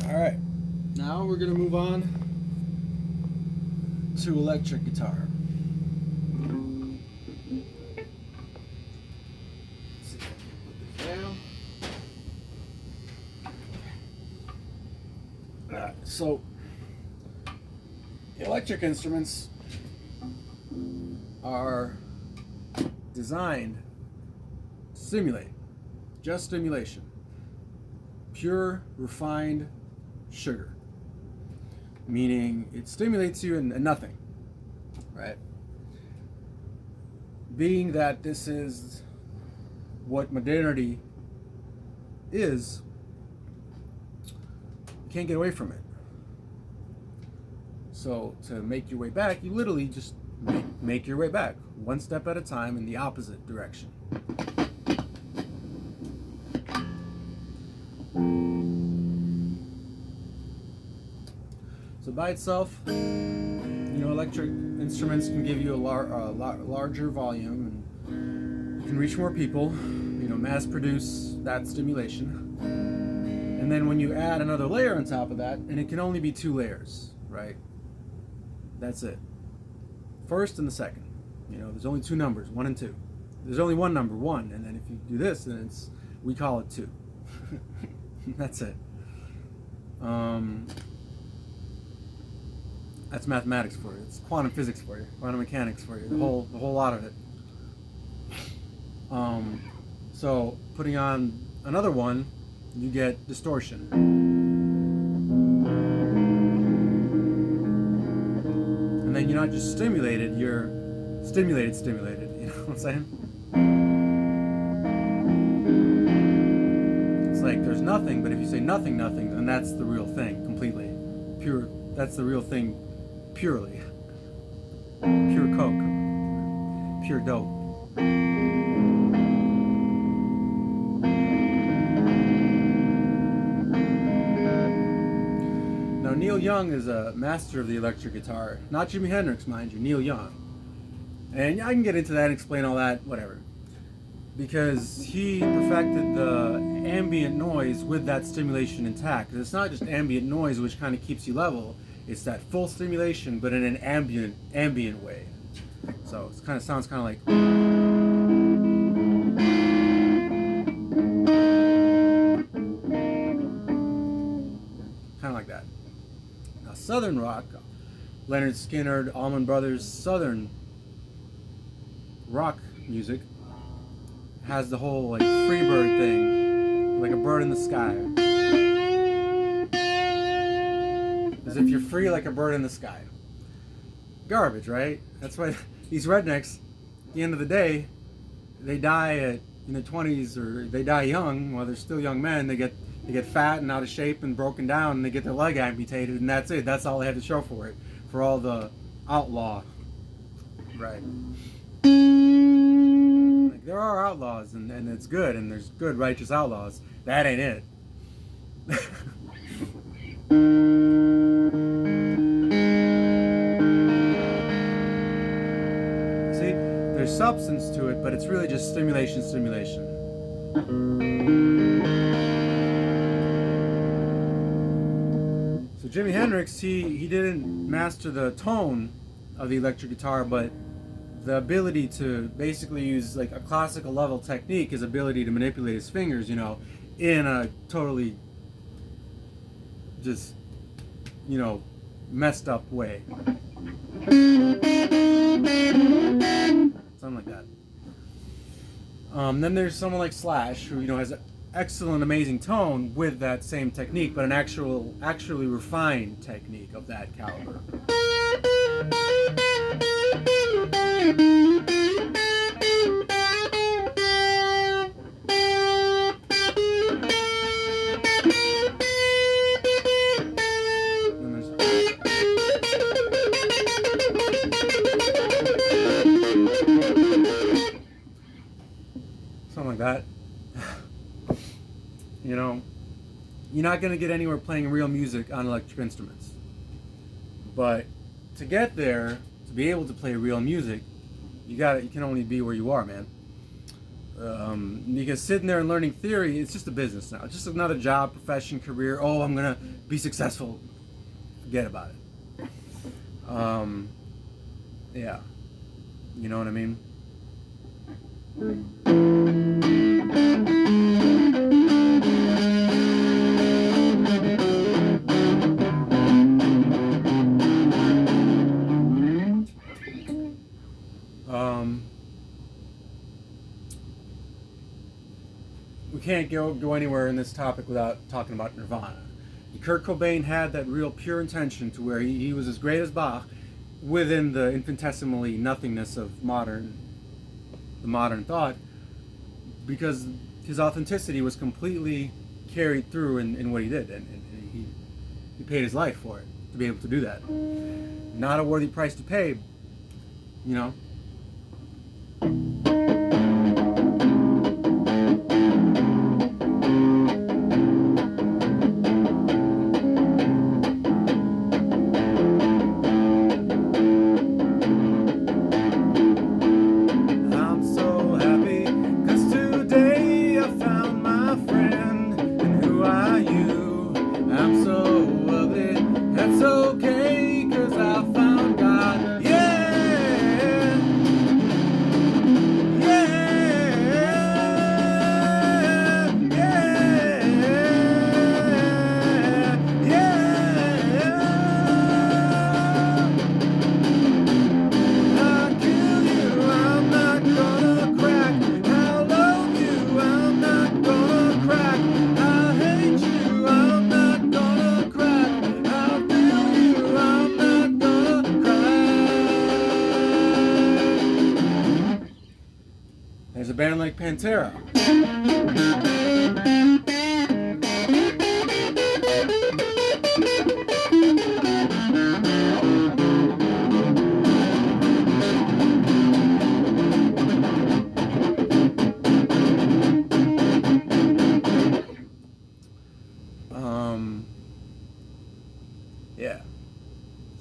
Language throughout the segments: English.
Alright, now we're going to move on to electric guitar. Let's see if I can put this down. So, electric instruments are designed to stimulate, just stimulation. Pure, refined sugar, meaning it stimulates you and nothing, right? Being that this is what modernity is, you can't get away from it. So to make your way back, you literally just make your way back, one step at a time in the opposite direction. So by itself, electric instruments can give you a larger volume, and you can reach more people, mass produce that stimulation. And then when you add another layer on top of that, and it can only be 2 layers, right? That's it. First and the second. There's only 2 numbers, 1 and 2. There's only one number, 1, and then if you do this, then we call it 2. That's it. That's mathematics for you. It's quantum physics for you, quantum mechanics for you, the whole lot of it. So putting on another one, you get distortion. And then you're not just stimulated, you're stimulated, you know what I'm saying? It's like there's nothing, but if you say nothing, then that's the real thing, completely. Pure, that's the real thing, purely. Pure coke. Pure dope. Now Neil Young is a master of the electric guitar. Not Jimi Hendrix, mind you, Neil Young. And I can get into that and explain all that, whatever. Because he perfected the ambient noise with that stimulation intact. It's not just ambient noise, which kind of keeps you level. It's that full stimulation, but in an ambient way. So it sounds kind of like. Kind of like that. Now, Southern rock, Leonard Skinner, Allman Brothers, Southern rock music has the whole like free bird thing, like a bird in the sky. As if you're free like a bird in the sky. Garbage, right? That's why these rednecks, at the end of the day, they die in their 20s, or they die young while they're still young men. They get fat and out of shape and broken down, and they get their leg amputated, and that's it. That's all they had to show for it. For all the outlaw. Right. Like, there are outlaws, and it's good, and there's good, righteous outlaws. That ain't it. See, there's substance to it, but it's really just stimulation. So Jimi Hendrix, he didn't master the tone of the electric guitar, but the ability to basically use like a classical level technique, his ability to manipulate his fingers, in a totally just, messed up way. Something like that. Then there's someone like Slash, who has an excellent, amazing tone with that same technique, but an actually refined technique of that caliber. Something like that. You're not going to get anywhere playing real music on electric instruments. But to get there, to be able to play real music, you can only be where you are, man. Because sitting there and learning theory, it's just a business now. It's just another job, profession, career. Oh, I'm gonna be successful. Forget about it. Yeah, you know what I mean? We can't go anywhere in this topic without talking about Nirvana. Kurt Cobain had that real pure intention to where he was as great as Bach within the infinitesimally nothingness of the modern thought, because his authenticity was completely carried through in what he did, and he paid his life for it to be able to do that. Not a worthy price to pay, you know. There's a band like Pantera. Yeah.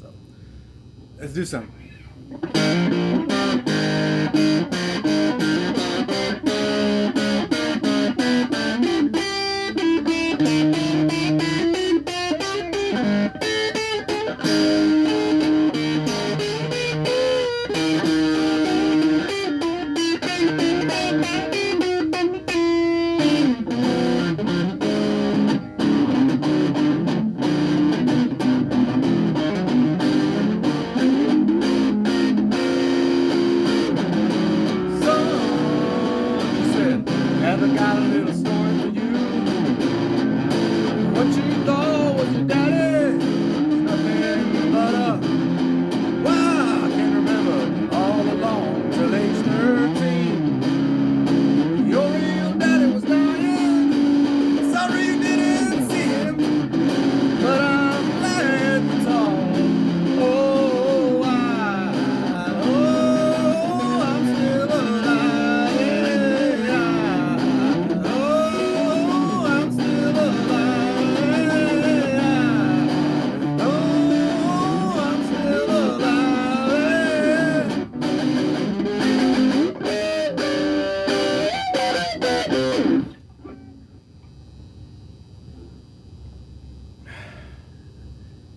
So, let's do something.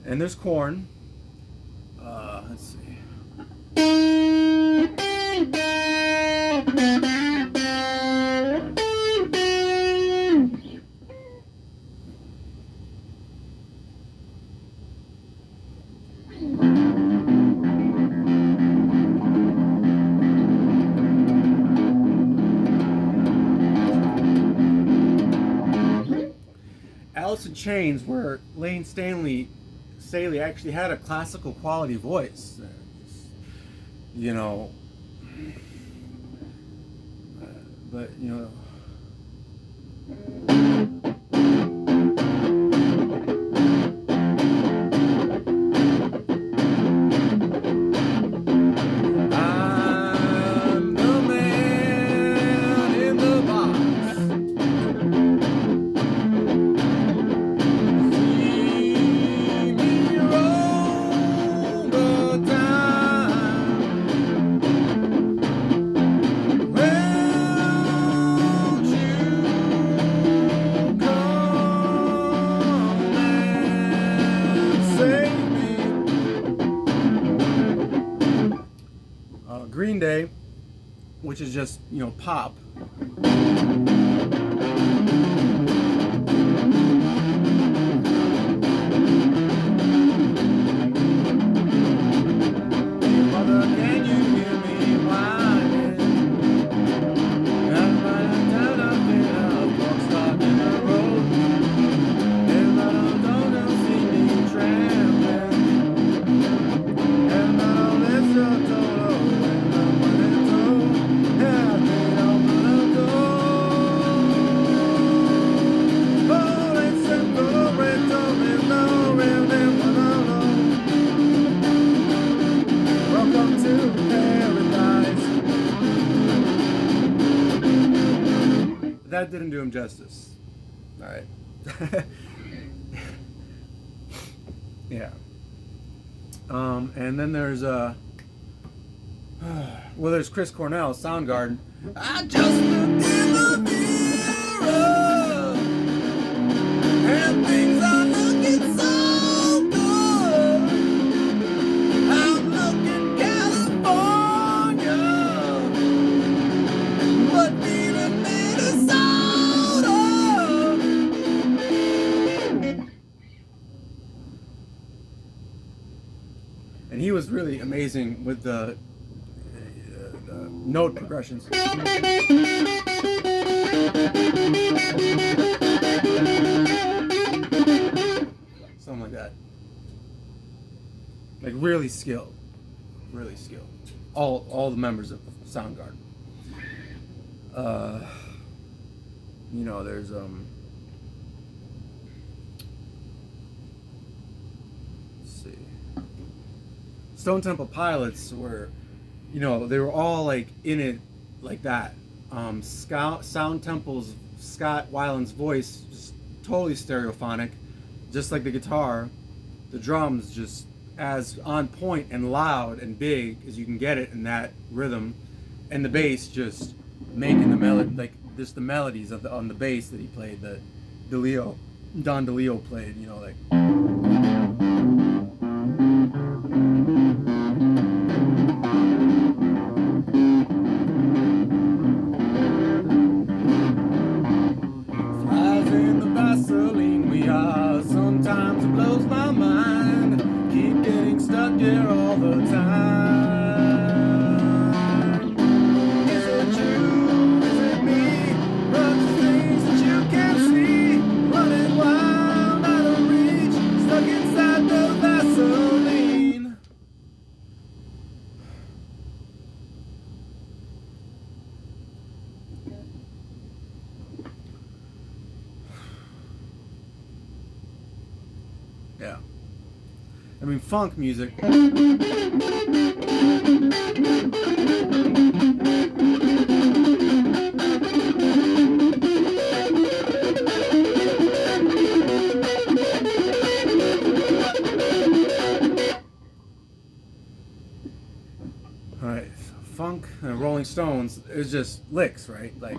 And there's Korn. Let's see. Alice in Chains, where Lane Staley actually had a classical quality voice, you know, but you know. Day, which is just, you know, pop. Mother, can you hear me whining? I'm running down a bit of clock stuck in the road. And I don't see me trampling. And I don't listen to and I'm running through. Yeah, I think I'm gonna go. Oh, it's a glory, don't be no real name, welcome to paradise. That didn't do him justice. All right. Yeah. And then there's well, there's Chris Cornell, Soundgarden. I just looked in the mirror and things are looking so good. I'm looking California, but even Minnesota. And he was really amazing with the note progressions. Something like that. Like really skilled. Really skilled. All the members of Soundgarden. You know, there's let's see. Stone Temple Pilots were, you know, they were all like in it like that. Sound Temple's Scott Weiland's voice just totally stereophonic, just like the guitar. The drums just as on point and loud and big as you can get it in that rhythm, and the bass just making the melody, like just the melodies of on the bass that he played, that Don DeLeo played, you know, like. Flies in the Vaseline we are, sometimes it blows my mind. Keep getting stuck here all the time. Is it you? Is it me? Runs things that you can't see. Running wild, out of reach. Stuck inside the Vaseline. Yeah. I mean, funk music. All right, funk and Rolling Stones is just licks, right? Like.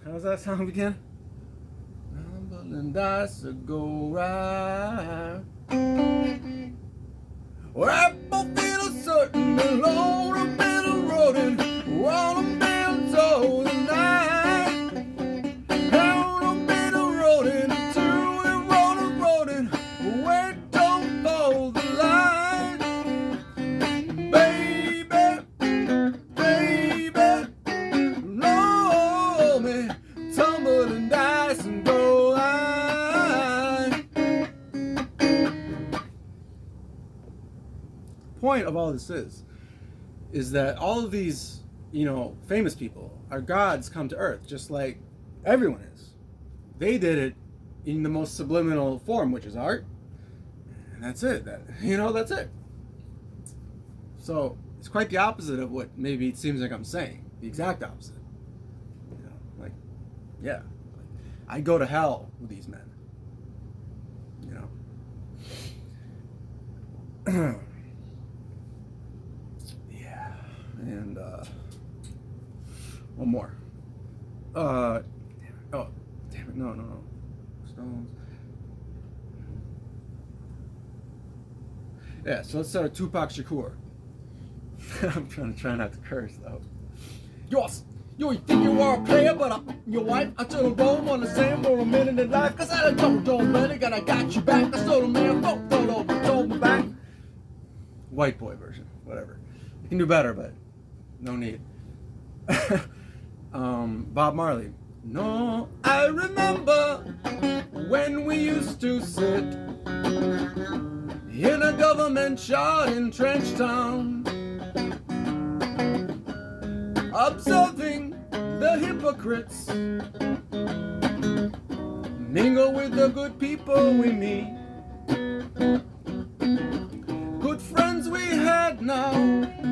How's that song again? and dice to go right. Well, apple feel certain alone a bit of roading, all a bit told the night. Down a bit of roading, to the roading, wait don't fall the line. Baby, baby, roll me, tumble and dice and go high. Point of all this is that all of these, famous people, our gods, come to earth just like everyone is. They did it in the most subliminal form, which is art, and that's it. That's it. So it's quite the opposite of what maybe it seems like I'm saying. The exact opposite. I'd go to hell with these men. Yeah, and one more. Oh, damn it! No. Stones. Yeah, so let's start with Tupac Shakur. I'm trying not to curse though. You think you are a player, but I'm your wife. I told him don't understand for a minute in life, cause I don't better, and I got you back. I told him man, told me back. White boy version, whatever. You can do better, but no need. Bob Marley. No, I remember when we used to sit in a government yard in Trenchtown, observing the hypocrites mingle with the good people we meet. Good friends we had now,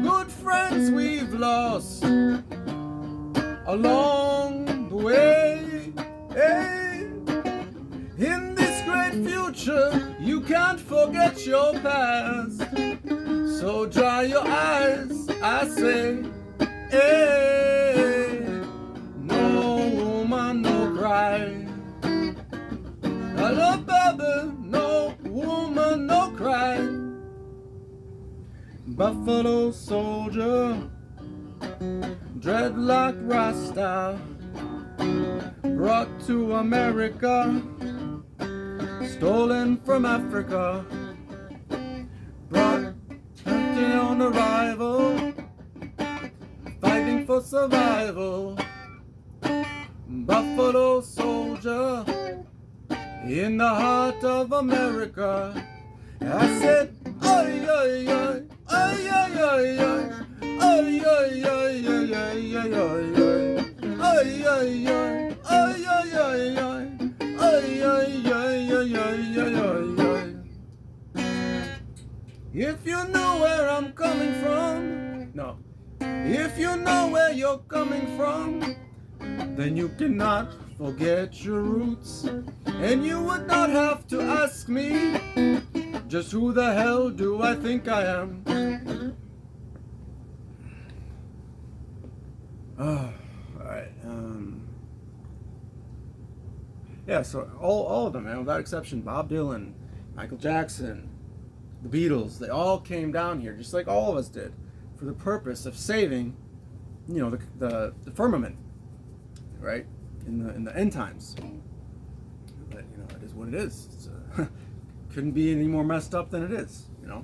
good friends we've lost along the way. Hey. In this great future, you can't forget your past. So dry your eyes, I say. Hey. No woman, no cry. Hello, baby, no woman, no cry. Buffalo soldier, dreadlock Rasta, brought to America, stolen from Africa, brought on arrival, fighting for survival. Buffalo soldier, in the heart of America. I said, ay, ay, ay, ay, ay, ay, ay. Ay, ay, ay, ay, ay, ay, ay, ay, ay, ay, ay, ay, ay, ay. If you know where I'm coming from, no. If you know where you're coming from, then you cannot forget your roots, and you would not have to ask me, just who the hell do I think I am? Oh, alright, yeah, so all of them, man, without exception, Bob Dylan, Michael Jackson, the Beatles, they all came down here, just like all of us did, for the purpose of saving, the firmament, right, in the end times. But, it is what it is. It's, couldn't be any more messed up than it is, yeah.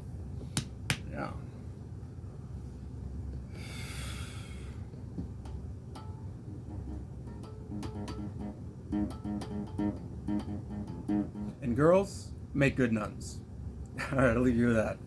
And girls, make good nuns. All right, I'll leave you with that.